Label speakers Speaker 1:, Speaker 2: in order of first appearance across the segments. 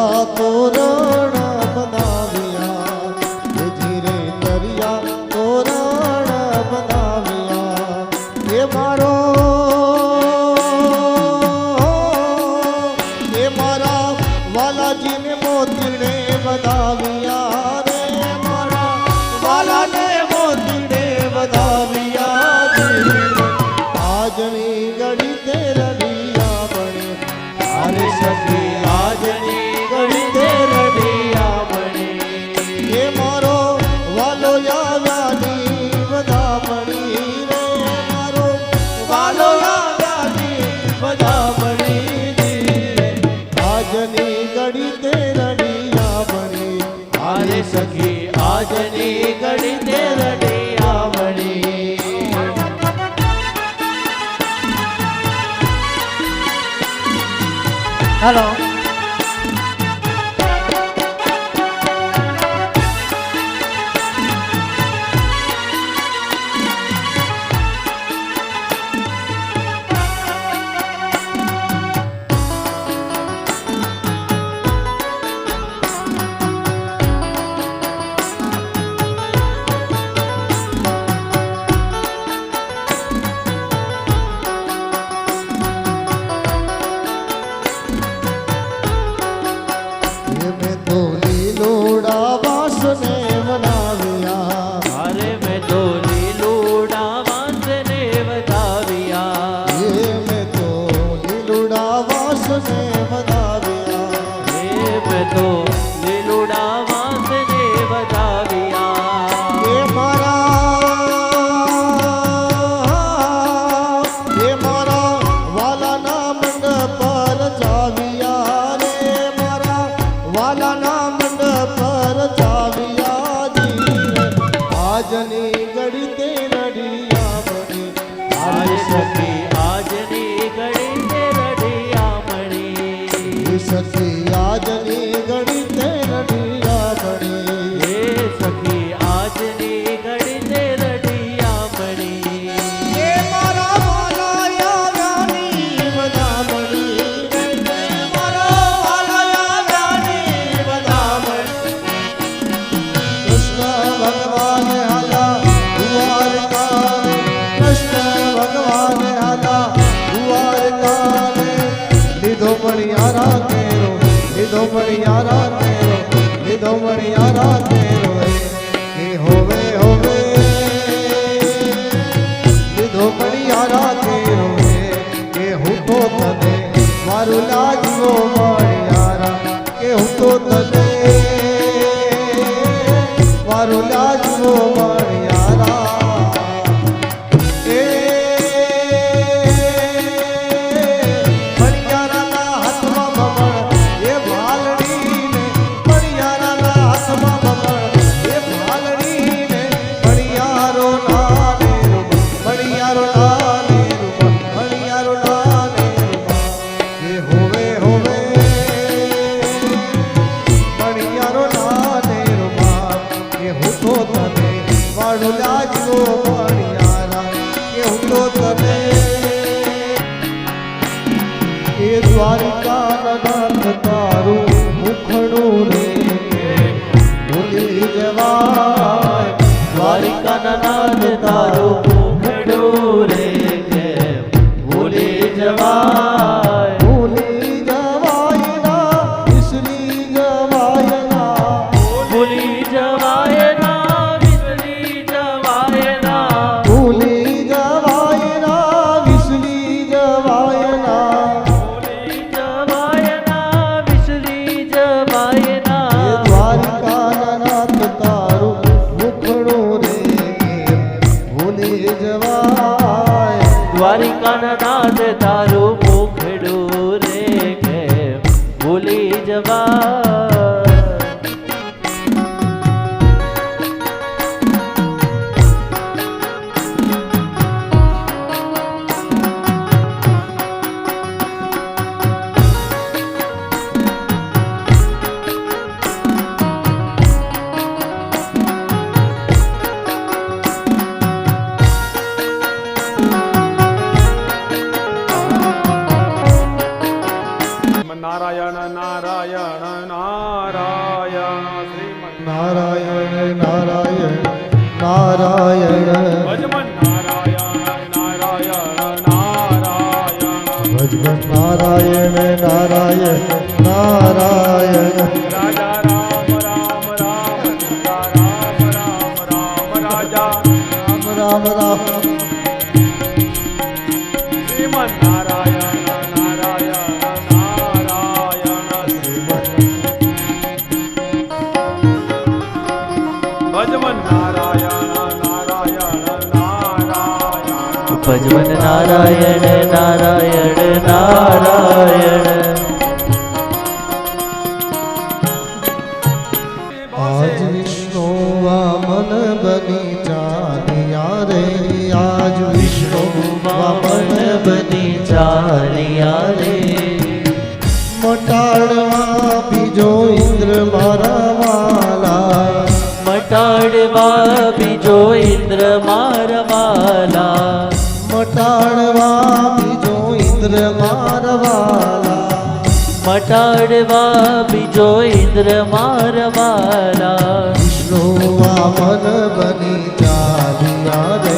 Speaker 1: દરિયા તોરણ બનાવ્યા, જીરે દરિયા તોરણ બનાવ્યા. એ મારો એ મારા વાલાજીને મોતીડે વધાવ્યા રે, મારા વાલાને મોતીડે વધાવ્યા. આજની ઘડી તે રડિયા બને, અરે સખી આજની ઘડી તે રડિયા બને. એ મારો વાલો આવ્યાની વધામણી રે, મારો વાલો આવ્યાની વધામણી. આજની ઘડી તે રડિયા બને,
Speaker 2: અરે સખી આજની ઘડી તે રડિયા બની.
Speaker 3: હેલો
Speaker 1: આજની ઘડી તે રડિયા બની,
Speaker 2: અરે સખી આજની ઘડી તે રડિયા બની.
Speaker 1: સખી આજની ઘડી તે રડિયા બની.
Speaker 2: હે સખી આજની ઘડી તે રડિયા બની.
Speaker 1: એ મારા વાલા આવ્યાની વધામણી, મારા વાલા આવ્યાની વધામણી. કૃષ્ણ ભગવાન આલા દ્વારકાને, કૃષ્ણ ભગવાન આલા દ્વારકાને. લીધો મણિયારા તેરો, લીધો મણિયારા તેરો, લીધો મણિયારા તેરો. કે હોવે હોવે લીધો મણિયારા તેરો, કે હું તો તને મારું લાજવો મણિયારા, કે હું તો તને મારું લાજવો મણિયારા. મણિયારાના હાથમાં ભમણ એ ભાલડીને, મણિયારાના હાથમાં ભમણ એ ભાલડીને. મણિયારો નાને રૂપ, મણિયારો નાને રૂપ, મણિયારો નાને રૂપ. એ હોવે હોવે મણિયારો નાને રૂપ, કે હું તો તને મારું લાજવો મણિયારા, કે હું તો તને. એ દ્વારિકા નાથ તારું મુખડું રે, ભૂલી જવાય.
Speaker 2: દ્વારિકા નાથ તારું મુખડું રે, કે ભૂલી જવાય.
Speaker 1: ભૂલી જવાય ના, વિસરી જવાય ના.
Speaker 2: ભૂલી જવાય ના, વિસરી જવાય ના.
Speaker 1: ભૂલી જવાય ના, વિસરી જવાય ના.
Speaker 2: ભૂલી જવાય ના, વિસરી જવાય
Speaker 1: એ
Speaker 2: ના.
Speaker 1: દ્વારિકા નાથ તારું મુખડું રે, કે ભૂલી જવાય.
Speaker 2: દ્વારિકા નાથ તારું મુખડું રે, કે ભૂલી જવાય.
Speaker 3: નારાયણ નારાયણ નારાયણ શ્રીમદ
Speaker 1: નારાયણ નારાયણ નારાયણ
Speaker 3: ભજમન નારાયણ નારાયણ નારાયણ
Speaker 1: ભજન નારાયણ નારાયણ નારાયણ
Speaker 3: રાજા રામ રામ રામ રાજા રામ રામ રામ રાજા
Speaker 1: રામ રામ રામ
Speaker 3: શ્રીમદ નારાયણ નારાયણ નારાયણ શ્રીમદ ભજમન નારાયણ નારાયણ નારાયણ
Speaker 2: ભજવન નારાયણ નારાયણ નારાયણ
Speaker 1: આજ વિષ્ણુ વામન બની ચાલ્યા રે આજ વિષ્ણુ
Speaker 2: વામન બની ચાલ્યા રે
Speaker 1: મટાડવા બીજો ઇન્દ્ર મારા વાલા
Speaker 2: મટાડવા બીજો ઇન્દ્ર મારવાલા
Speaker 1: મટાડવા બીજો ઇન્દ્ર મારા વાલા
Speaker 2: મટાડવા બીજો ઇન્દ્ર મારવાલા
Speaker 1: વિષ્ણુ વામન બની ચાલ્યા રે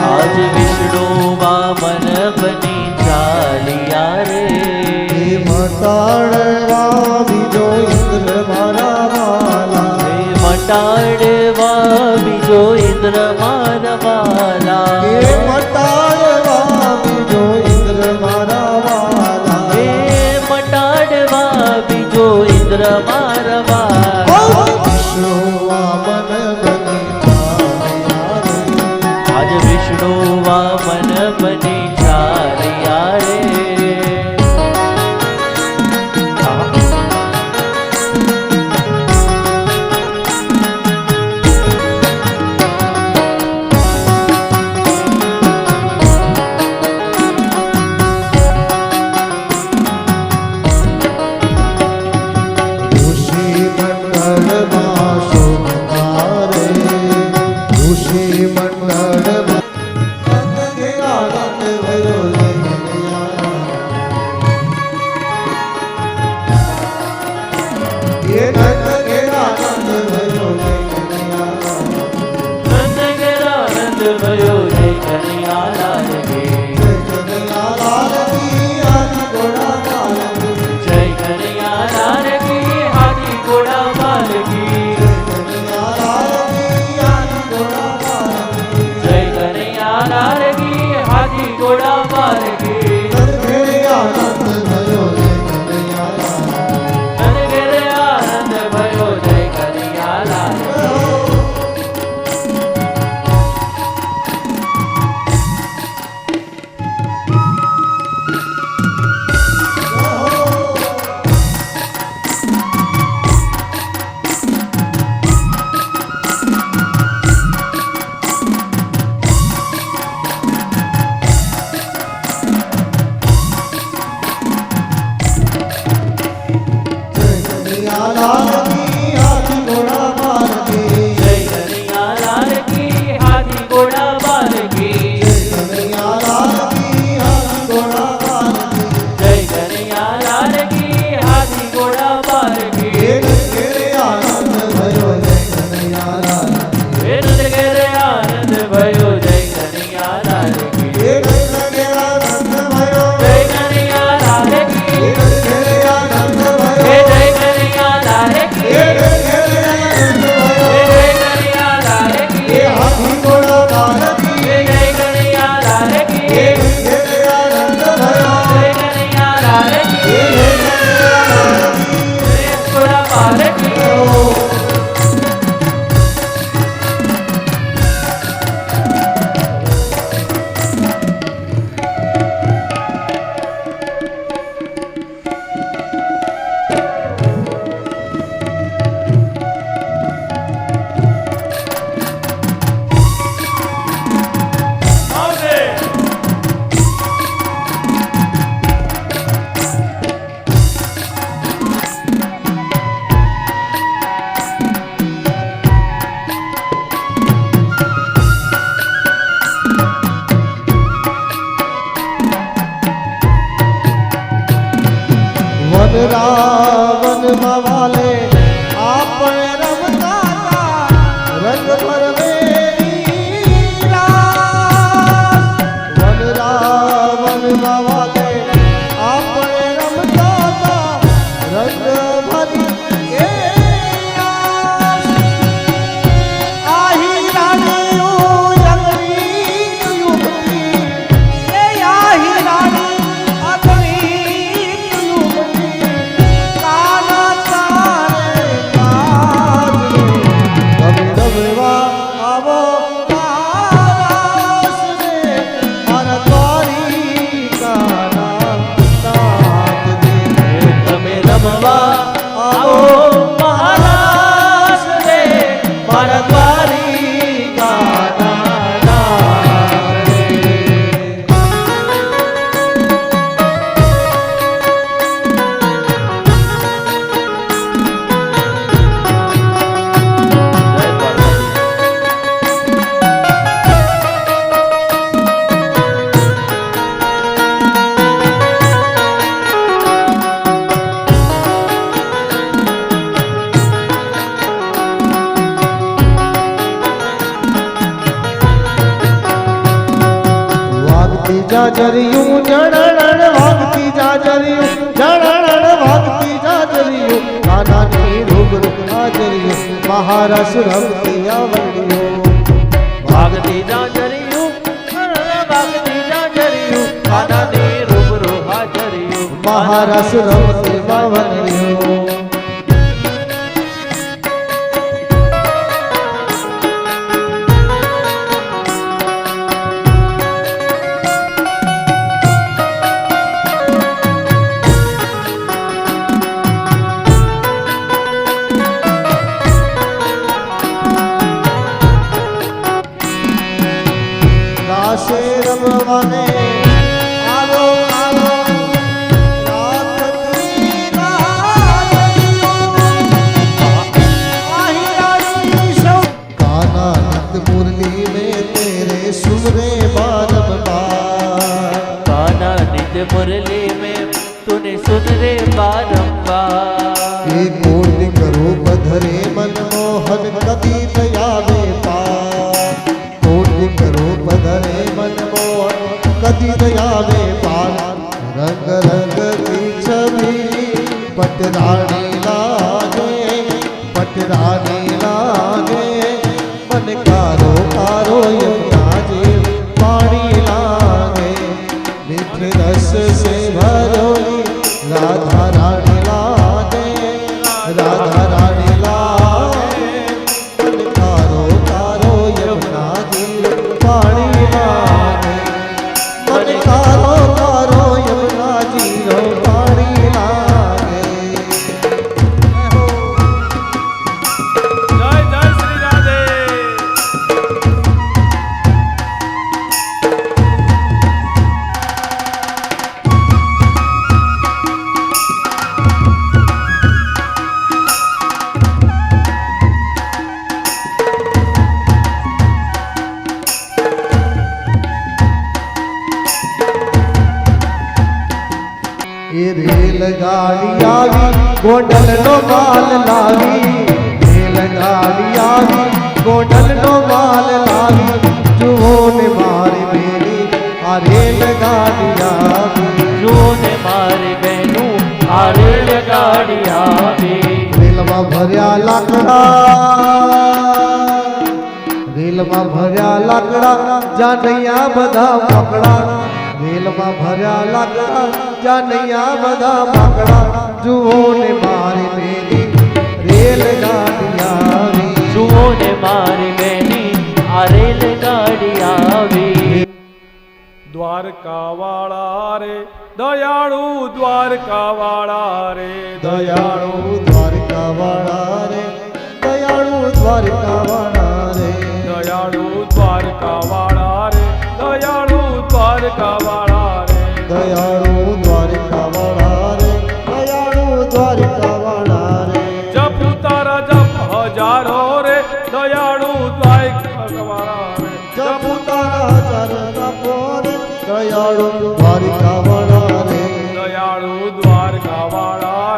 Speaker 2: આજ વિષ્ણુ વામન બની ચાલ્યા રે
Speaker 1: મટાડવા બીજો ઇન્દ્ર મારા વાલા
Speaker 2: મટાડવા બીજો ઇન્દ્ર મારવાલા
Speaker 1: એ મટાડવા બીજો ઇન્દ્ર મારા વાલા
Speaker 2: હે મટાડવા બીજો ઇન્દ્ર મારવાલા
Speaker 1: વિષ્ણુ વામન બની ચાલ્યા રે
Speaker 2: આજ વિષ્ણુ વામન બની ચાલ્યા રે
Speaker 1: ઋષિ મંડળમાં શોભતા રે ઋષિ મંડળમાં આનંદ ભયો એ નંદ ઘેરા આનંદ ભયો
Speaker 2: નંદ ઘેરા નંદ ભયો જય કનૈયાલાલ કી જય કનૈયાલાલ કી હાથી ઘોડા માલ કી જય કનૈયાલાલ કી હાથી ઘોડા માલ કી નંદ ઘેરે આનંદ ભયો જય કનૈયાલાલ જય કનૈયાલાલ કી હાથી ઘોડા માલ કી જય કનૈયાલાલ કી હાથી ઘોડા માલ કી હે નંદ ઘેરે આનંદ ભયો જય કનૈયાલાલ કી જય કનૈયાલાલ કી જય કનૈયાલાલ કી
Speaker 1: વનરાવનમાં વાલે આપણે રમતા હતા રંગ ભરવેલી રાસ. વનરાવનમાં વાલે આપણે રમતા હતા રંગ ભરી રાસ. આહી રાણીઓ જગની યુવતી, એ આહી રાણી અગની યુવતી, કાના તારે કાજરે તમે રમવા આવો રાસને મારા દ્વારિકાના નાથને.
Speaker 2: તમે રમવા આવો મહારાસ રે મારા દ્વારિકાના નાથ રે. જય પાર્વતી.
Speaker 1: વાગતી જાજરિયું જણણ વાગતી જાજરિયું જણણ વાગતી જાજરિયું કાનાની રૂબરૂ હાજરિયું મહારસ રમતી આવડિયું.
Speaker 2: વાગતી જાજરિયું વાગતી જાજરિયું કાનાની રૂબરૂ હાજરિયું
Speaker 1: મહારસ રમતી આવડિયું. રાસે રમવાને આવો આવો રાતથી રાતડિયું. આહી રાણી સૌ કાના નંદ મુરલી में तेरे सुमरे बारंबार.
Speaker 2: काना नित मुरली में तूने सुन रे बारंबार.
Speaker 1: ये कोटि करो बधरे मनमोहन कदी दयावे पार. कोटि करो बधरे मनमोहन कदी दयावे पार. रंग रंग की छवि पटरानी लागे पटरानी लागे. मन कारो कारो यमुना जी पानी लागे. मीठे रस से भरोई राधा रानी लागे राधा रानी लागे. मन कारो कारो यमुना जी पानी लागे. मन कारो कारो यमुना जी रो पानी लागे.
Speaker 3: જય જય શ્રી રાધે.
Speaker 1: એ રેલગાડી આવી ગોંડલનો માલ લાવી. રેલગાડી આવી ગોંડલનો માલ લાવી. જુઓ ને મારી બેની આ રેલગાડી આવી.
Speaker 2: જુઓ ને મારી બહેનું આ રેલગાડી આવી.
Speaker 1: રેલમાં ભર્યા લાકડા રેલમાં ભર્યા લાકડા જાનૈયા બધા પકડા. રેલમાં ભર્યા લાકડા જાનૈયા બધા પકડા. જુઓ ને મારી બેની રેલગાડી આવી.
Speaker 2: જુઓ ને મારી બહેની આ રેલગાડી આવી.
Speaker 3: દ્વારકા વાળા રે દયાળુ દ્વારકા વાળા રે
Speaker 1: દયાળુ દ્વારકા વાળા રે દયાળુ દ્વારકા વાળા રે.
Speaker 3: દયાળુ દ્વારકા વાળા રે દયાળુ દ્વારકા વાળા રે
Speaker 1: દયાળુ દ્વારકા વાળા રે દયાળુ દ્વારકા વાળા રે.
Speaker 3: જપ તારા જપ હજારો રે દયાળુ દ્વારકા વાળા રે
Speaker 1: જપ તારા ચરણ પોર દયાળુ દ્વારકા વાળા રે.
Speaker 3: દયાળુ દ્વારકા વાળા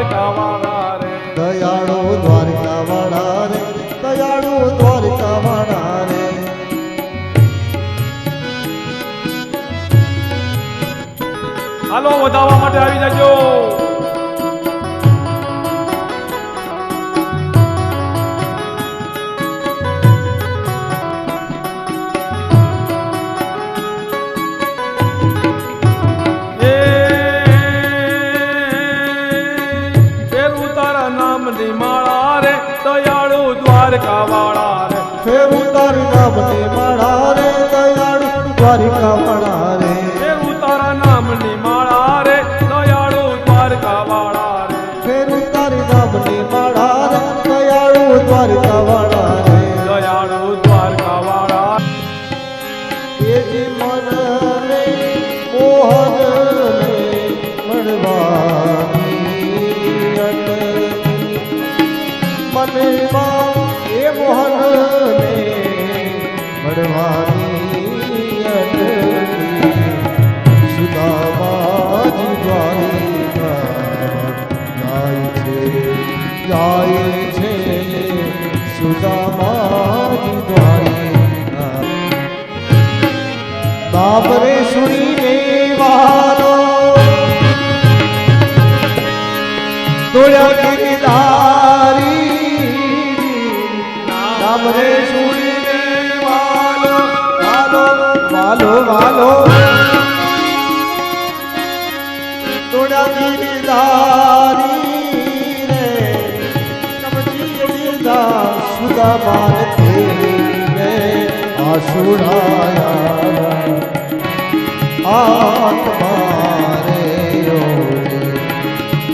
Speaker 3: દ્વારકા વાળા રે
Speaker 1: દયાળુ દ્વારકા વાળા રે દયાળુ દ્વારકા વાળા રે
Speaker 3: હાલો વધાવવા માટે આવી જજો માળા રે દયાળુ દ્વારકા વાળા રે
Speaker 1: ફેરું તારી નામની માળા રે દયાળુ દ્વારકા વાળા રે
Speaker 3: ફેરું તારા નામની માળા રે દયાળુ દ્વારકા વાળા રે
Speaker 1: ફેરું તારી નામની માળા રે દયાળુ દ્વારકા વાળા રે
Speaker 3: દયાળુ દ્વારકા વાળા
Speaker 1: એજી મન રે મોહન રે મળવાની મનમાં એ મોહન ને મળવાની સુદામાજી દ્વારિકા જાય છે સુદામાજી દ્વારિકા બાબરે સુણીને વાલો દોડ્યા ગિરધારી સામરે સુણીને વાલો વાલો વાલો વાલો દોડ્યા ગિરધારી રે કમજી ગિરધા સુદામાન તેરીને આસુડાયા આત્મા રે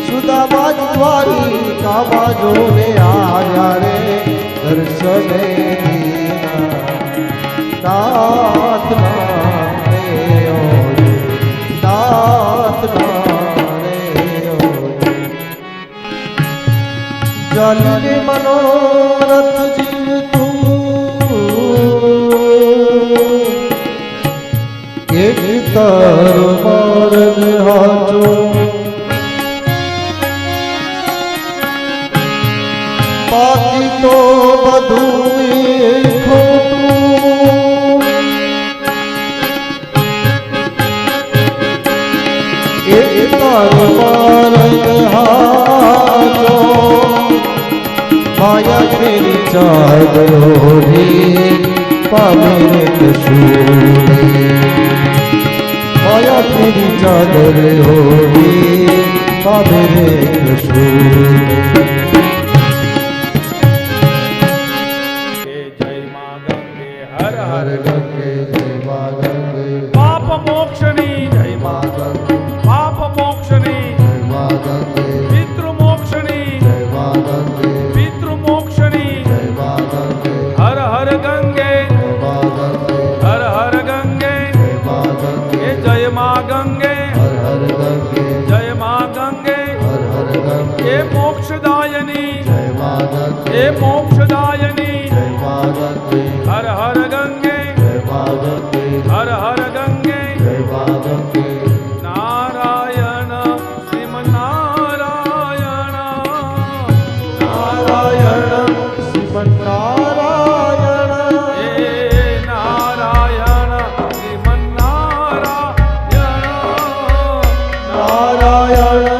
Speaker 1: સુદામા દ્વારિકા બાજુ રે આયા રે દર્શને નાથ રે નાથ રે જલને મનોરથ જીવતું એક તર માર્ગ હાચો બાકી તો બધું ખોટું એક તર માર્ગ હાચો માયા કેરી ચાદરોરી પામે કશું માયા કેરી ચાદર હોરી પામે કશું
Speaker 3: હર હર
Speaker 1: ગંગે જય મા ગંગે
Speaker 3: પાપ મોક્ષની જય
Speaker 1: મા ગંગે
Speaker 3: પાપ મોક્ષની
Speaker 1: જય મા ગંગે
Speaker 3: પિતૃ મોક્ષની
Speaker 1: જય મા ગંગે
Speaker 3: પિતૃ મોક્ષની
Speaker 1: જય મા ગંગે
Speaker 3: હર હર ગંગે
Speaker 1: જય મા ગંગે
Speaker 3: હર હર ગંગે
Speaker 1: જય મા ગંગે
Speaker 3: એ જય મા ગંગે
Speaker 1: હર હર ગંગે
Speaker 3: જય મા ગંગે
Speaker 1: હર હર ગંગે
Speaker 3: એ મોક્ષદાયની
Speaker 1: જય મા ગંગે
Speaker 3: એ મોક્ષદાયની
Speaker 1: જય મા ગંગે
Speaker 3: હર હર ગંગે
Speaker 1: જય મા ગંગે
Speaker 3: હર હર ગંગે
Speaker 1: જય મા ગંગે
Speaker 3: નારાયણ શ્રીમન્નારાયણ
Speaker 1: નારાયણ શ્રીમન્નારાયણ
Speaker 3: એ નારાયણ શ્રીમન્નારાયણ
Speaker 1: નારાયણ